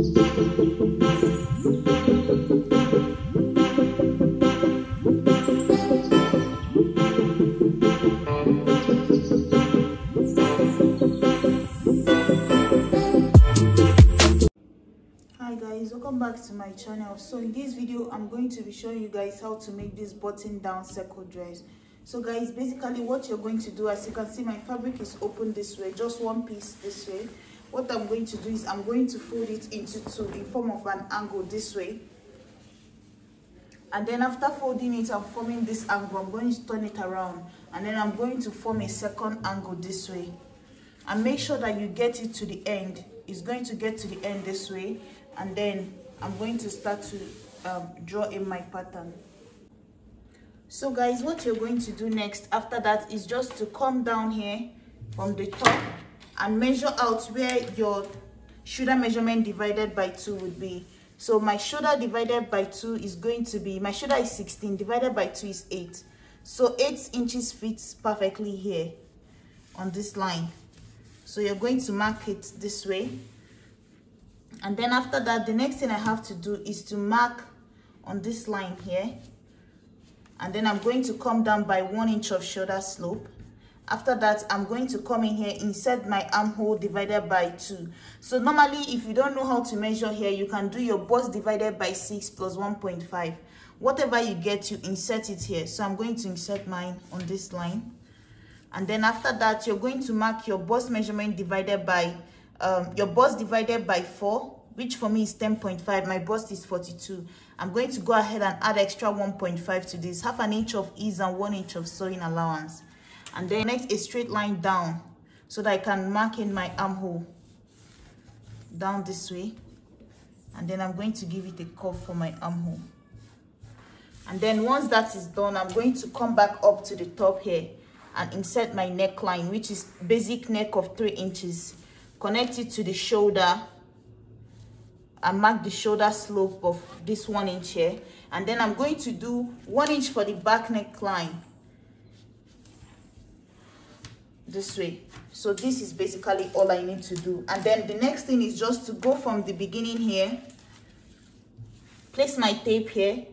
Welcome back to my channel. So in this video I'm going to be showing you guys how to make this button down circle dress. So guys, basically what you're going to do, as you can see, my fabric is open this way, just one piece this way. What I'm going to do is I'm going to fold it into two in form of an angle this way, and then after folding it and forming this angle, I'm going to turn it around, and then I'm going to form a second angle this way, and make sure that you get it to the end. It's going to get to the end this way, and then I'm going to start to draw in my pattern. So guys, what you're going to do next after that is just to come down here from the top and measure out where your shoulder measurement divided by 2 would be. So my shoulder divided by 2 is going to be, my shoulder is 16, divided by 2 is 8. So 8 inches fits perfectly here on this line. So you're going to mark it this way. And then after that, the next thing I have to do is to mark on this line here. And then I'm going to come down by 1 inch of shoulder slope. After that, I'm going to come in here, insert my armhole divided by 2. So normally, if you don't know how to measure here, you can do your bust divided by 6 plus 1.5. Whatever you get, you insert it here. So I'm going to insert mine on this line. And then after that, you're going to mark your bust measurement divided by your bust divided by 4, which for me is 10.5. My bust is 42. I'm going to go ahead and add extra 1.5 to this, half an inch of ease and 1 inch of sewing allowance. And then connect a straight line down so that I can mark in my armhole down this way. And then I'm going to give it a curve for my armhole. And then once that is done, I'm going to come back up to the top here and insert my neckline, which is basic neck of 3 inches. Connect it to the shoulder and mark the shoulder slope of this 1 inch here. And then I'm going to do 1 inch for the back neckline this way. So this is basically all I need to do. And then the next thing is just to go from the beginning here, place my tape here,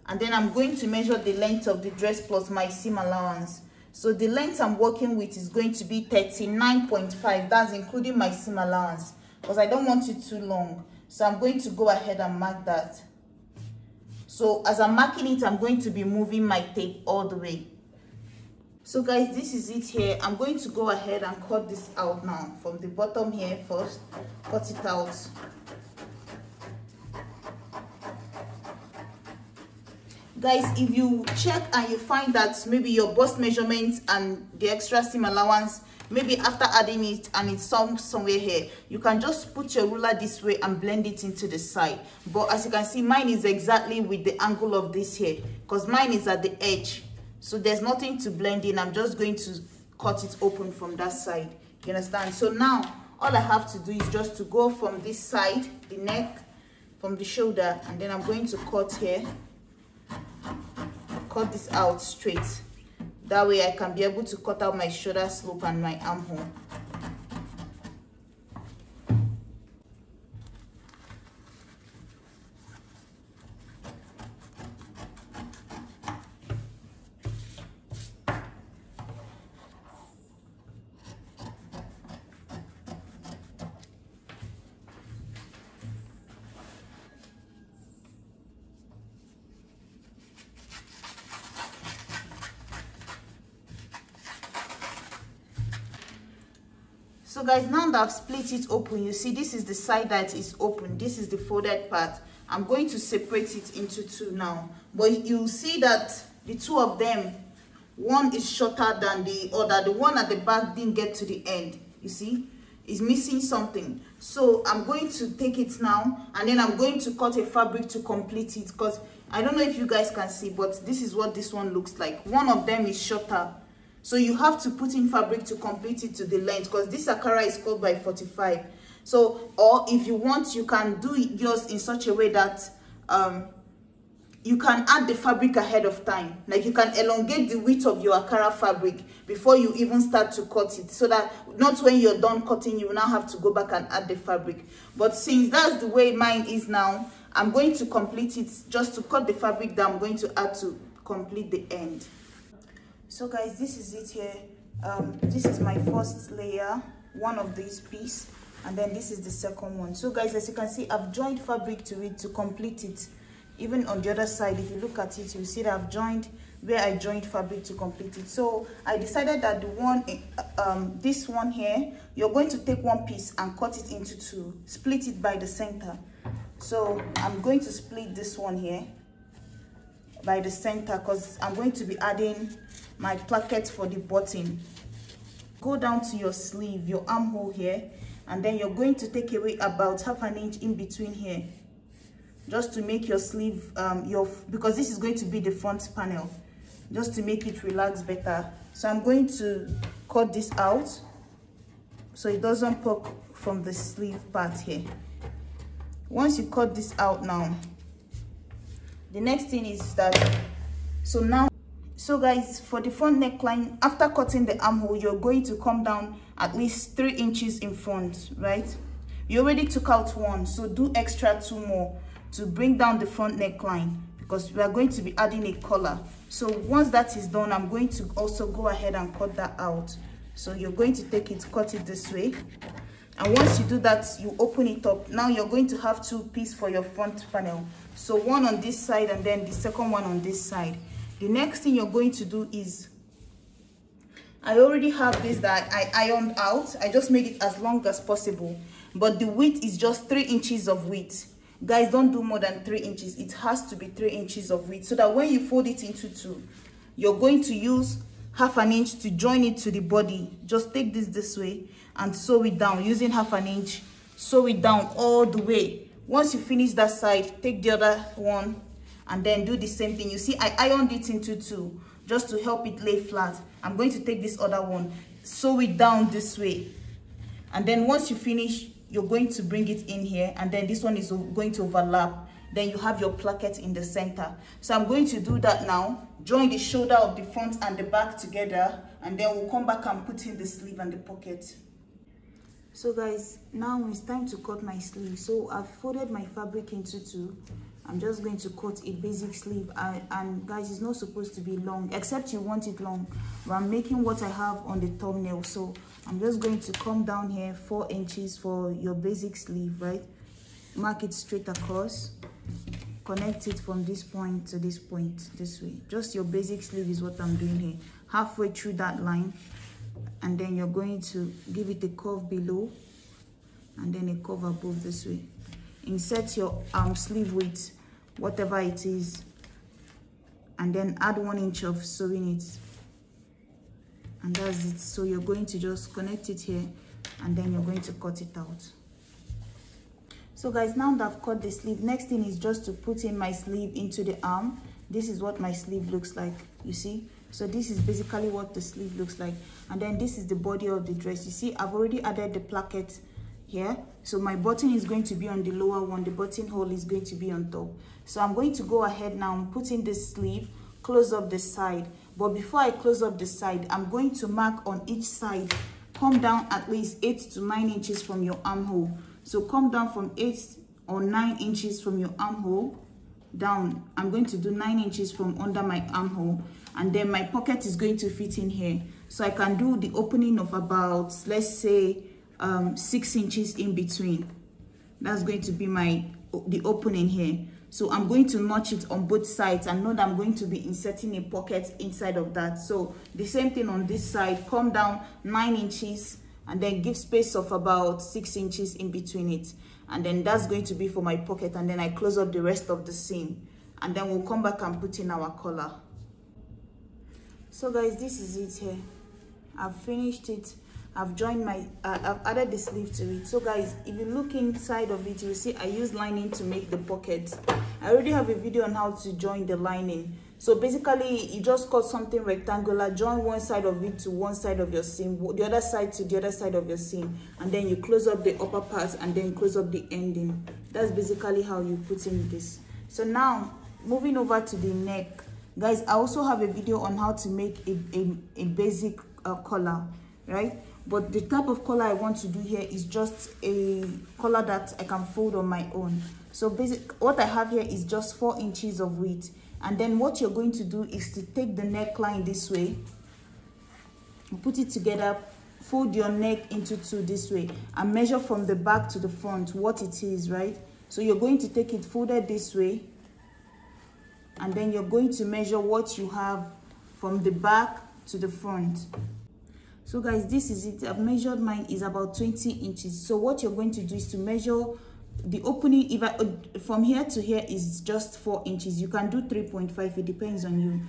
and then I'm going to measure the length of the dress plus my seam allowance. So the length I'm working with is going to be 39.5. That's including my seam allowance, because I don't want it too long. So I'm going to go ahead and mark that. So as I'm marking it, I'm going to be moving my tape all the way. So guys, this is it here. I'm going to go ahead and cut this out now. From the bottom here first, cut it out. Guys, if you check and you find that maybe your bust measurement and the extra seam allowance, maybe after adding it and it's somewhere here, you can just put your ruler this way and blend it into the side. But as you can see, mine is exactly with the angle of this here, because mine is at the edge. So there's nothing to blend in. I'm just going to cut it open from that side. You understand? So now all I have to do is just to go from this side, the neck, from the shoulder, and then I'm going to cut here. Cut this out straight. That way I can be able to cut out my shoulder slope and my armhole. So guys, now that I've split it open, you see this is the side that is open, this is the folded part. I'm going to separate it into two now, but you'll see that the two of them, one is shorter than the other. The one at the back didn't get to the end, you see, is missing something. So I'm going to take it now, and then I'm going to cut a fabric to complete it, because I don't know if you guys can see, but this is what this one looks like. One of them is shorter. So you have to put in fabric to complete it to the length, because this Akara is cut by 45. So, or if you want, you can do yours in such a way that you can add the fabric ahead of time. Like you can elongate the width of your Ankara fabric before you even start to cut it, so that not when you're done cutting you will now have to go back and add the fabric. But since that's the way mine is now, I'm going to complete it. Just to cut the fabric that I'm going to add to complete the end. So guys, this is it here. This is my first layer, one of these pieces, and then this is the second one. So guys, as you can see, I've joined fabric to it to complete it. Even on the other side, if you look at it, you see that I've joined where I joined fabric to complete it. So I decided that the one, this one here, you're going to take one piece and cut it into two, split it by the center. So I'm going to split this one here by the center because I'm going to be adding my placket for the button. Go down to your sleeve, your armhole here, and then you're going to take away about ½ an inch in between here, just to make your sleeve because this is going to be the front panel, just to make it relax better. So I'm going to cut this out so it doesn't poke from the sleeve part here. Once you cut this out, now the next thing is that, so guys, for the front neckline, after cutting the armhole, you're going to come down at least 3 inches in front, right? You already took out one, so do extra 2 more to bring down the front neckline, because we are going to be adding a collar. So once that is done, I'm going to also go ahead and cut that out. So you're going to take it, cut it this way, and once you do that, you open it up. Now you're going to have 2 pieces for your front panel, so one on this side and then the second one on this side. The next thing you're going to do is, I already have this that I ironed out. I just made it as long as possible, but the width is just 3 inches of width. Guys, don't do more than 3 inches. It has to be 3 inches of width, so that when you fold it into 2, you're going to use ½ an inch to join it to the body. Just take this way and sew it down using ½ an inch. Sew it down all the way. Once you finish that side, take the other one and then do the same thing. You see, I ironed it into 2 just to help it lay flat. I'm going to take this other one, sew it down this way, and then once you finish, you're going to bring it in here, and then this one is going to overlap. Then you have your placket in the center. So I'm going to do that now. Join the shoulder of the front and the back together, and then we'll come back and put in the sleeve and the pocket. So guys, now it's time to cut my sleeve. So I've folded my fabric into 2. I'm just going to cut a basic sleeve, and guys, it's not supposed to be long, except you want it long, but I'm making what I have on the thumbnail. So I'm just going to come down here 4 inches for your basic sleeve, right? Mark it straight across, connect it from this point to this point, this way. Just your basic sleeve is what I'm doing here. Halfway through that line, and then you're going to give it a curve below and then a curve above this way. Insert your sleeve width, whatever it is, and then add 1 inch of sewing it, and that's it. So you're going to just connect it here, and then you're going to cut it out. So guys, now that I've cut the sleeve, next thing is just to put in my sleeve into the arm. This is what my sleeve looks like, you see. So this is basically what the sleeve looks like, and then this is the body of the dress. You see, I've already added the placket here, so my button is going to be on the lower one, the buttonhole is going to be on top. So I'm going to go ahead now and put in the sleeve, close up the side. But before I close up the side, I'm going to mark on each side, come down at least 8 to 9 inches from your armhole. So come down from 8 or 9 inches from your armhole down. I'm going to do 9 inches from under my armhole, and then my pocket is going to fit in here. So I can do the opening of about, let's say, 6 inches in between. That's going to be the opening here. So I'm going to notch it on both sides, and know that I'm going to be inserting a pocket inside of that. So the same thing on this side, come down 9 inches and then give space of about 6 inches in between it, and then that's going to be for my pocket. And then I close up the rest of the seam, and then we'll come back and put in our collar. So guys, this is it here. I've finished it. I've joined my I've added the sleeve to it. So guys, if you look inside of it, you'll see I use lining to make the pocket. I already have a video on how to join the lining. So basically, you just cut something rectangular, join one side of it to one side of your seam, the other side to the other side of your seam, and then you close up the upper part, and then close up the ending. That's basically how you put in this. So now moving over to the neck, guys, I also have a video on how to make a basic collar, right? But the type of collar I want to do here is just a collar that I can fold on my own. So what I have here is just 4 inches of width. And then what you're going to do is to take the neckline this way, put it together, fold your neck into 2 this way, and measure from the back to the front what it is, right? So you're going to take it folded this way, and then you're going to measure what you have from the back to the front. So guys, this is it. I've measured mine is about 20 inches. So what you're going to do is to measure the opening. If from here to here is just 4 inches, you can do 3.5. It depends on you.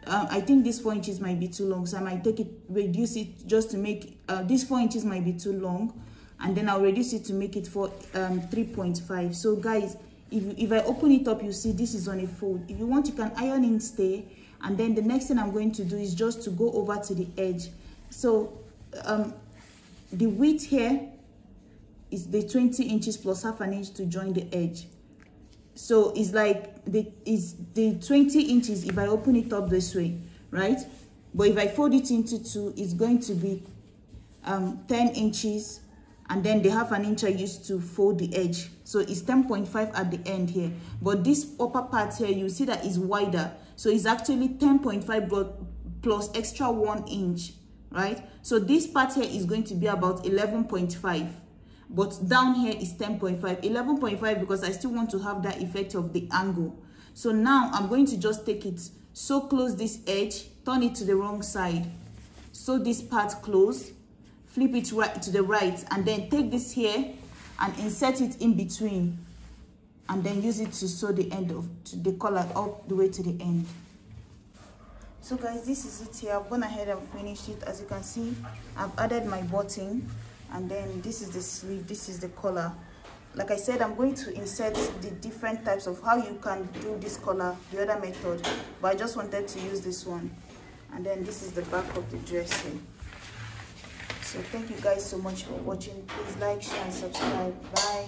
I think this 4 inches might be too long, so I might take it, reduce it just to make this 4 inches might be too long, and then I'll reduce it to make it for 3.5. So guys, if I open it up, you see this is on a fold. If you want, you can iron in stay, and then the next thing I'm going to do is just to go over to the edge. So the width here is the 20 inches plus half an inch to join the edge. So it's like the 20 inches if I open it up this way, right? But if I fold it into 2, it's going to be 10 inches, and then the half an inch I used to fold the edge. So it's 10.5 at the end here. But this upper part here, you see that is wider. So it's actually 10.5 plus extra 1 inch, right? So this part here is going to be about 11.5. But down here is 10.5. 11.5 because I still want to have that effect of the angle. So now I'm going to just take it, so close this edge, turn it to the wrong side, sew this part close, flip it right to the right, and then take this here and insert it in between, and then use it to sew the end of the collar up the way to the end. So guys, this is it here. I've gone ahead and finished it. As you can see, I've added my button, and then this is the sleeve, this is the collar. Like I said, I'm going to insert the different types of how you can do this collar, the other method, but I just wanted to use this one. And then this is the back of the dress here. So thank you guys so much for watching. Please like, share, and subscribe. Bye.